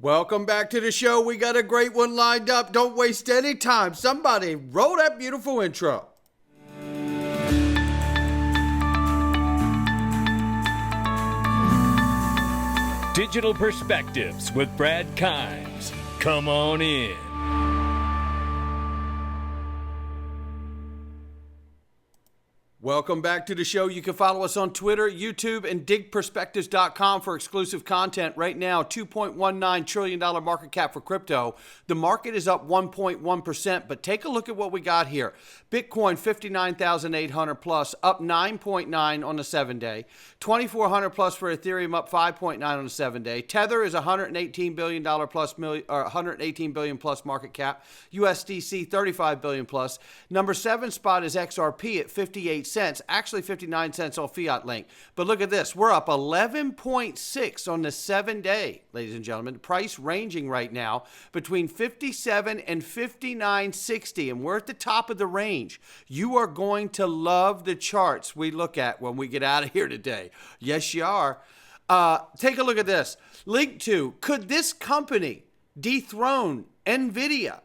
Welcome back to the show. We got a great one lined up. Don't waste any time. Somebody roll that beautiful intro. Digital Perspectives with Brad Kimes. Come on in. Welcome back to the show. You can follow us on Twitter, YouTube, and digperspectives.com for exclusive content. Right now, $2.19 trillion market cap for crypto. The market is up 1.1%, but take a look at what we got here. Bitcoin, 59,800 plus, up 9.9 on the 7-day. 2,400 plus for Ethereum, up 5.9 on the 7-day. Tether is $118 billion plus, or 118 billion plus market cap. USDC, 35 billion plus. Number 7 spot is XRP at 58 cents, actually 59 cents on Fiat Link. But look at this, we're up 11.6 on the 7-day, ladies and gentlemen. The price ranging right now between 57 and 59.60, and we're at the top of the range. You are going to love the charts we look at when we get out of here today. Yes, you are. Take a look at this. Link to, could this company dethrone NVIDIA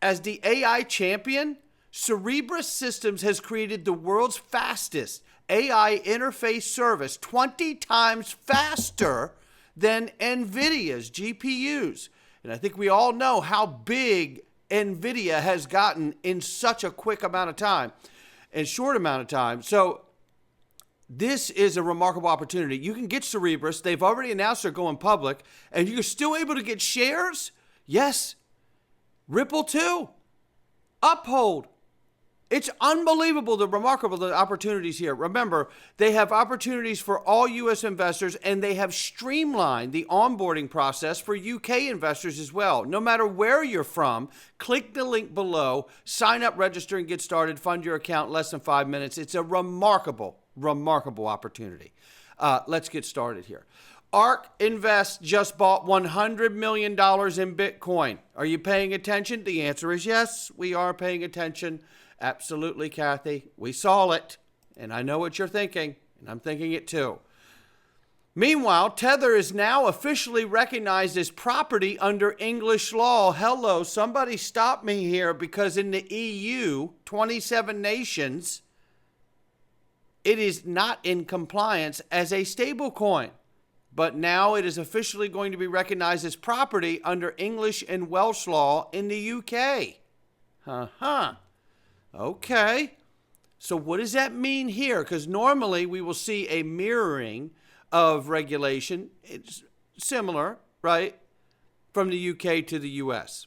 as the AI champion? Cerebras Systems has created the world's fastest AI interface service, 20 times faster than NVIDIA's GPUs. And I think we all know how big NVIDIA has gotten in such a quick amount of time and short amount of time. So this is a remarkable opportunity. You can get Cerebras. They've already announced they're going public, and you're still able to get shares? Yes. Ripple too. Uphold. It's unbelievable, the remarkable the opportunities here. Remember, they have opportunities for all U.S. investors, and they have streamlined the onboarding process for U.K. investors as well. No matter where you're from, click the link below, sign up, register, and get started. Fund your account in less than 5 minutes. It's a remarkable opportunity. Let's get started here. ARK Invest just bought $100 million in Bitcoin. Are you paying attention? The answer is yes, we are paying attention. Absolutely, Kathy. We saw it, and I know what you're thinking, and I'm thinking it too. Meanwhile, Tether is now officially recognized as property under English law. Hello, somebody stop me here, because in the EU, 27 nations, it is not in compliance as a stablecoin. But now it is officially going to be recognized as property under English and Welsh law in the UK. Okay, so what does that mean here? Because normally we will see a mirroring of regulation. It's similar, right, from the UK to the US.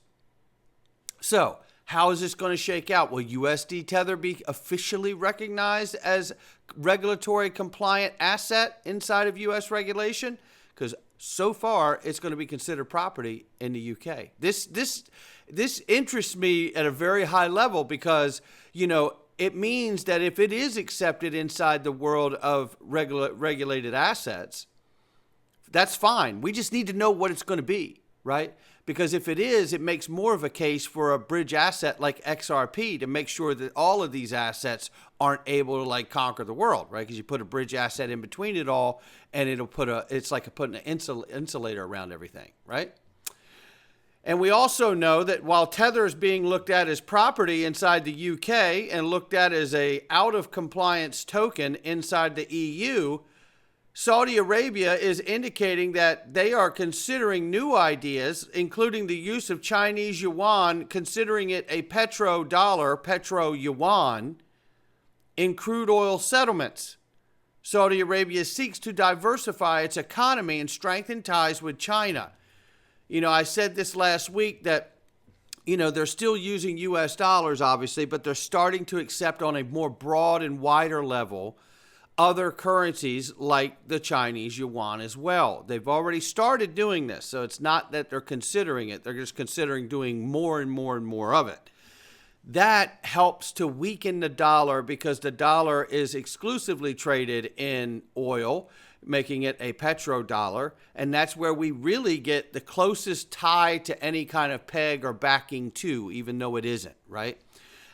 So how is this going to shake out? Will USD Tether be officially recognized as regulatory compliant asset inside of US regulation? Because so far it's going to be considered property in the UK. This interests me at a very high level because, you know, it means that if it is accepted inside the world of regulated assets, that's fine. We just need to know what it's going to be, right? Because if it is, it makes more of a case for a bridge asset like XRP to make sure that all of these assets aren't able to like conquer the world, right? Because you put a bridge asset in between it all, and it's like putting an insulator around everything, right? And we also know that while Tether is being looked at as property inside the UK and looked at as a out of compliance token inside the EU, Saudi Arabia is indicating that they are considering new ideas, including the use of Chinese yuan, considering it a petrodollar, petro-yuan, in crude oil settlements. Saudi Arabia seeks to diversify its economy and strengthen ties with China. You know, I said this last week that, you know, they're still using US dollars, obviously, but they're starting to accept on a more broad and wider level other currencies like the Chinese yuan as well. They've already started doing this, so it's not that they're considering it. They're just considering doing more and more and more of it. That helps to weaken the dollar because the dollar is exclusively traded in oil, making it a petrodollar, and that's where we really get the closest tie to any kind of peg or backing to, even though it isn't, right?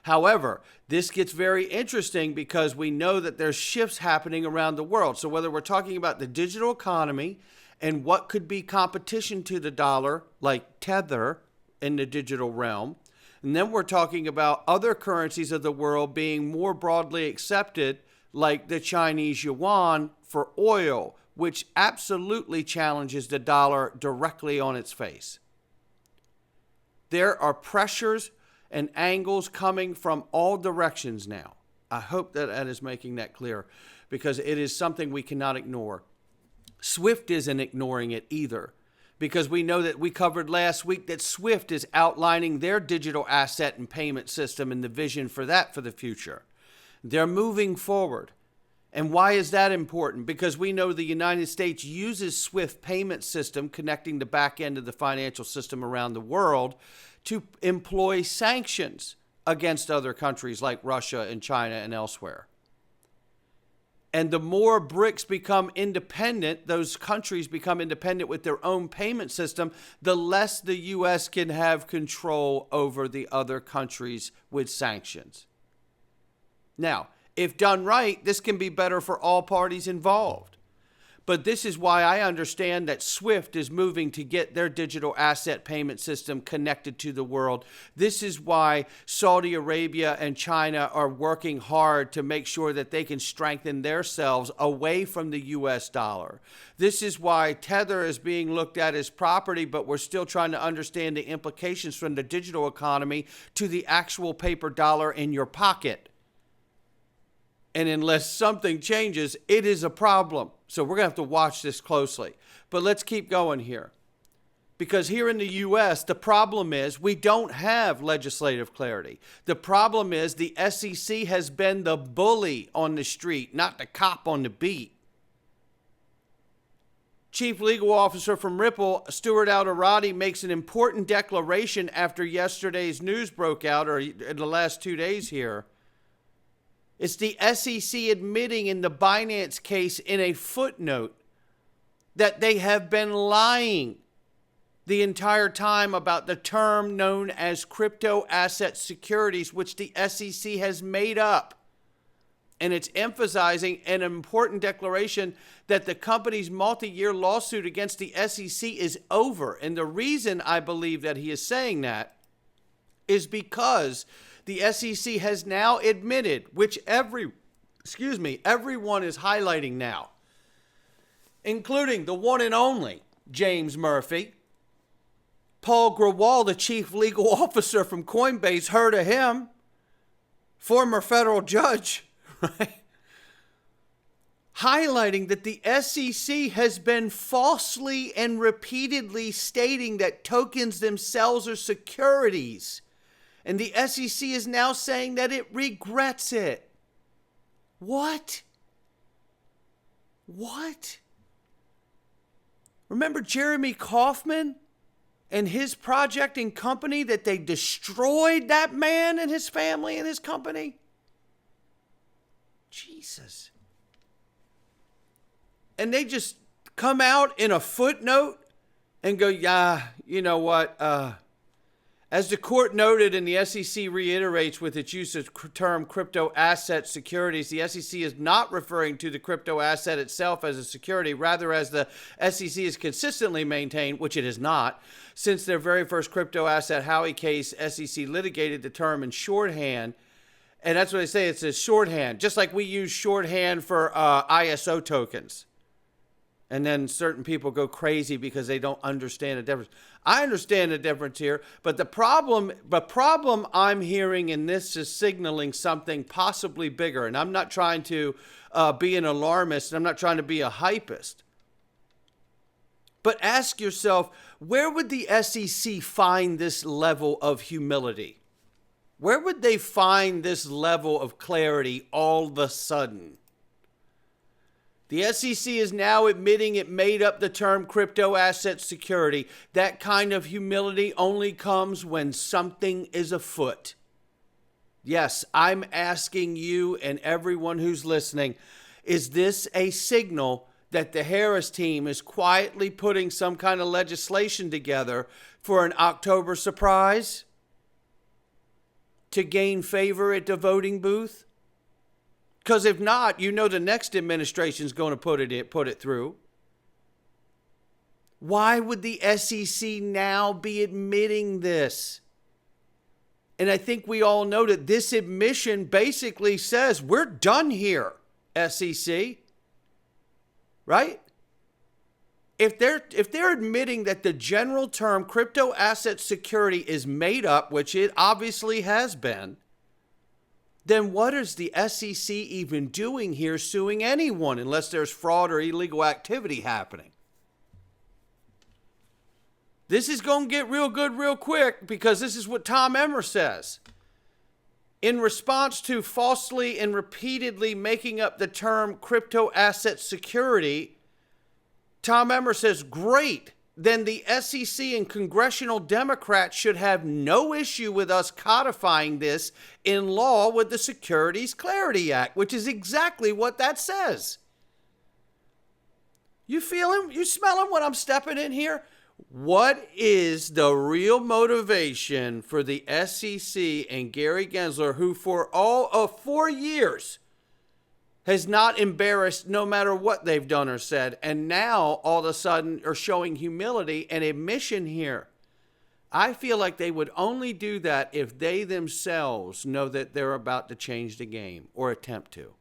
However, this gets very interesting because we know that there's shifts happening around the world. So whether we're talking about the digital economy and what could be competition to the dollar, like Tether in the digital realm. And then we're talking about other currencies of the world being more broadly accepted, like the Chinese yuan for oil, which absolutely challenges the dollar directly on its face. There are pressures and angles coming from all directions now. I hope that is making that clear, because it is something we cannot ignore. SWIFT isn't ignoring it either, because we know that we covered last week that SWIFT is outlining their digital asset and payment system and the vision for that for the future. They're moving forward. And why is that important? Because we know the United States uses SWIFT payment system connecting the back end of the financial system around the world to employ sanctions against other countries like Russia and China and elsewhere. And the more BRICS become independent, those countries become independent with their own payment system, the less the U.S. can have control over the other countries with sanctions. Now, if done right, this can be better for all parties involved. But this is why I understand that SWIFT is moving to get their digital asset payment system connected to the world. This is why Saudi Arabia and China are working hard to make sure that they can strengthen themselves away from the US dollar. This is why Tether is being looked at as property, but we're still trying to understand the implications from the digital economy to the actual paper dollar in your pocket. And unless something changes, it is a problem. So we're going to have to watch this closely. But let's keep going here. Because here in the U.S., the problem is we don't have legislative clarity. The problem is the SEC has been the bully on the street, not the cop on the beat. Chief Legal Officer from Ripple, Stuart Alderati, makes an important declaration after yesterday's news broke out, or in the last 2 days here. It's the SEC admitting in the Binance case in a footnote that they have been lying the entire time about the term known as crypto asset securities, which the SEC has made up. And it's emphasizing an important declaration that the company's multi-year lawsuit against the SEC is over. And the reason I believe that he is saying that is because the SEC has now admitted, which everyone is highlighting now, including the one and only James Murphy. Paul Grewal, the chief legal officer from Coinbase, heard of him, former federal judge, right? Highlighting that the SEC has been falsely and repeatedly stating that tokens themselves are securities. And the SEC is now saying that it regrets it. What? What? Remember Jeremy Kauffman and his project and company, that they destroyed that man and his family and his company? Jesus. And they just come out in a footnote and go, yeah, you know what? As the court noted, and the SEC reiterates with its use of the term crypto asset securities, the SEC is not referring to the crypto asset itself as a security, rather as the SEC has consistently maintained, which it is not. Since their very first crypto asset Howey case, SEC litigated the term in shorthand, and that's what they say, it's a shorthand, just like we use shorthand for ISO tokens. And then certain people go crazy because they don't understand the difference. I understand the difference here, but the problem I'm hearing in this is signaling something possibly bigger. And I'm not trying to be an alarmist. I'm not trying to be a hypist. But ask yourself, where would the SEC find this level of humility? Where would they find this level of clarity all of a sudden? The SEC is now admitting it made up the term crypto asset security. That kind of humility only comes when something is afoot. Yes, I'm asking you and everyone who's listening, is this a signal that the Harris team is quietly putting some kind of legislation together for an October surprise to gain favor at the voting booth? Because if not, you know the next administration is going to put it through. Why would the SEC now be admitting this? And I think we all know that this admission basically says we're done here, SEC. Right? If they're admitting that the general term crypto asset security is made up, which it obviously has been, then what is the SEC even doing here suing anyone unless there's fraud or illegal activity happening? This is going to get real good real quick because this is what Tom Emmer says. In response to falsely and repeatedly making up the term crypto asset security, Tom Emmer says, great, then the SEC and congressional Democrats should have no issue with us codifying this in law with the Securities Clarity Act, which is exactly what that says. You feeling? You smelling what I'm stepping in here? What is the real motivation for the SEC and Gary Gensler, who for all of 4 years has not embarrassed no matter what they've done or said, and now all of a sudden are showing humility and admission here? I feel like they would only do that if they themselves know that they're about to change the game or attempt to.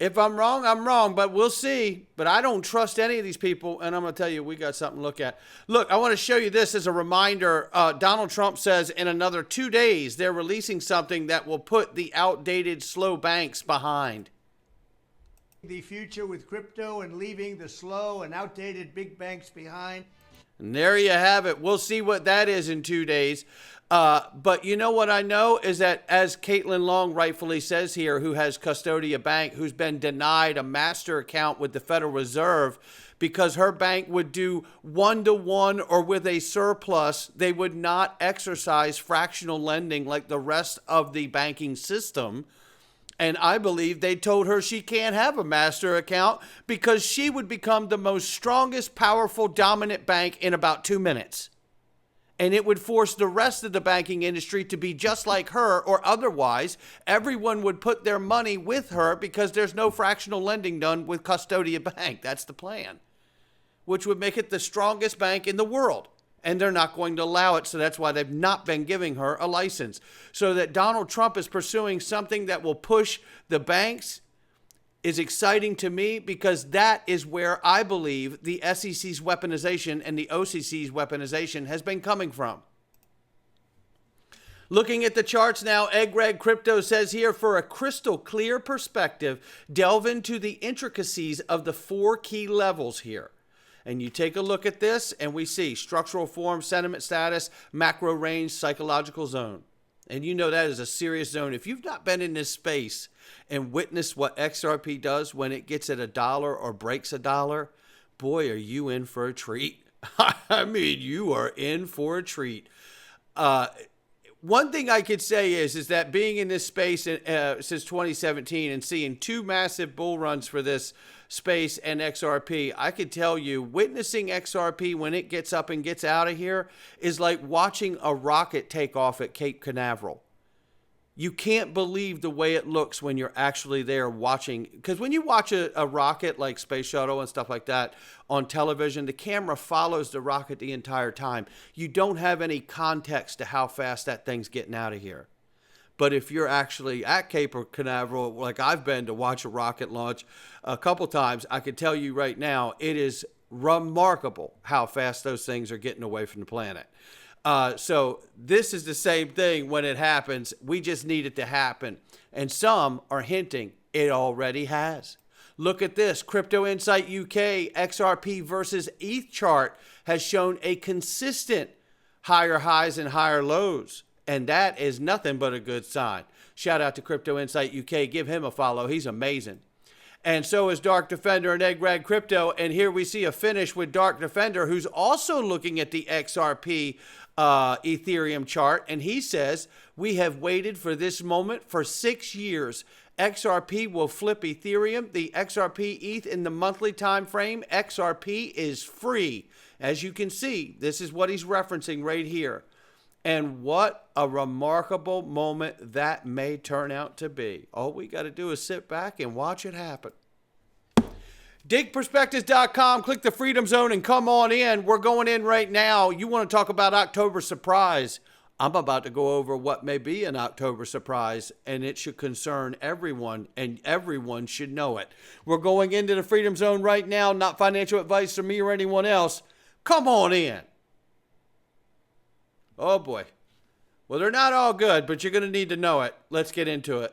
If I'm wrong, but we'll see. But I don't trust any of these people, and I'm going to tell you, we got something to look at. Look, I want to show you this as a reminder. Donald Trump says in another 2 days, they're releasing something that will put the outdated, slow banks behind. The future with crypto and leaving the slow and outdated big banks behind. And there you have it. We'll see what that is in 2 days. But you know what I know is that, as Caitlin Long rightfully says here, who has Custodia Bank, who's been denied a master account with the Federal Reserve because her bank would do 1-to-1 or with a surplus, they would not exercise fractional lending like the rest of the banking system. And I believe they told her she can't have a master account because she would become the most strongest, powerful, dominant bank in about 2 minutes. And it would force the rest of the banking industry to be just like her, or otherwise everyone would put their money with her because there's no fractional lending done with Custodia Bank. That's the plan, which would make it the strongest bank in the world. And they're not going to allow it, so that's why they've not been giving her a license. So that Donald Trump is pursuing something that will push the banks is exciting to me, because that is where I believe the SEC's weaponization and the OCC's weaponization has been coming from. Looking at the charts now, Egg Reg Crypto says here, for a crystal clear perspective, delve into the intricacies of the 4 key levels here. And you take a look at this and we see structural form, sentiment status, macro range, psychological zone. And you know that is a serious zone. If you've not been in this space and witnessed what XRP does when it gets at $1 or breaks $1, boy, are you in for a treat. I mean, you are in for a treat. One thing I could say is that being in this space since 2017 and seeing 2 massive bull runs for this space and XRP, I could tell you witnessing XRP when it gets up and gets out of here is like watching a rocket take off at Cape Canaveral. You can't believe the way it looks when you're actually there watching. Because when you watch a rocket like Space Shuttle and stuff like that on television, the camera follows the rocket the entire time. You don't have any context to how fast that thing's getting out of here. But if you're actually at Cape Canaveral, like I've been to watch a rocket launch a couple times, I can tell you right now, it is remarkable how fast those things are getting away from the planet. So this is the same thing when it happens. We just need it to happen. And some are hinting it already has. Look at this. Crypto Insight UK XRP versus ETH chart has shown a consistent higher highs and higher lows. And that is nothing but a good sign. Shout out to Crypto Insight UK. Give him a follow. He's amazing. And so is Dark Defender and Egg Rag Crypto. And here we see a finish with Dark Defender, who's also looking at the XRP Ethereum chart. And he says, we have waited for this moment for 6 years. XRP will flip Ethereum. The XRP ETH in the monthly time frame. XRP is free. As you can see, this is what he's referencing right here. And what a remarkable moment that may turn out to be. All we got to do is sit back and watch it happen. Digperspectives.com, click the Freedom Zone and come on in. We're going in right now. You want to talk about October surprise. I'm about to go over what may be an October surprise, and it should concern everyone, and everyone should know it. We're going into the Freedom Zone right now, not financial advice from me or anyone else. Come on in. Oh boy. Well, they're not all good, but you're going to need to know it. Let's get into it.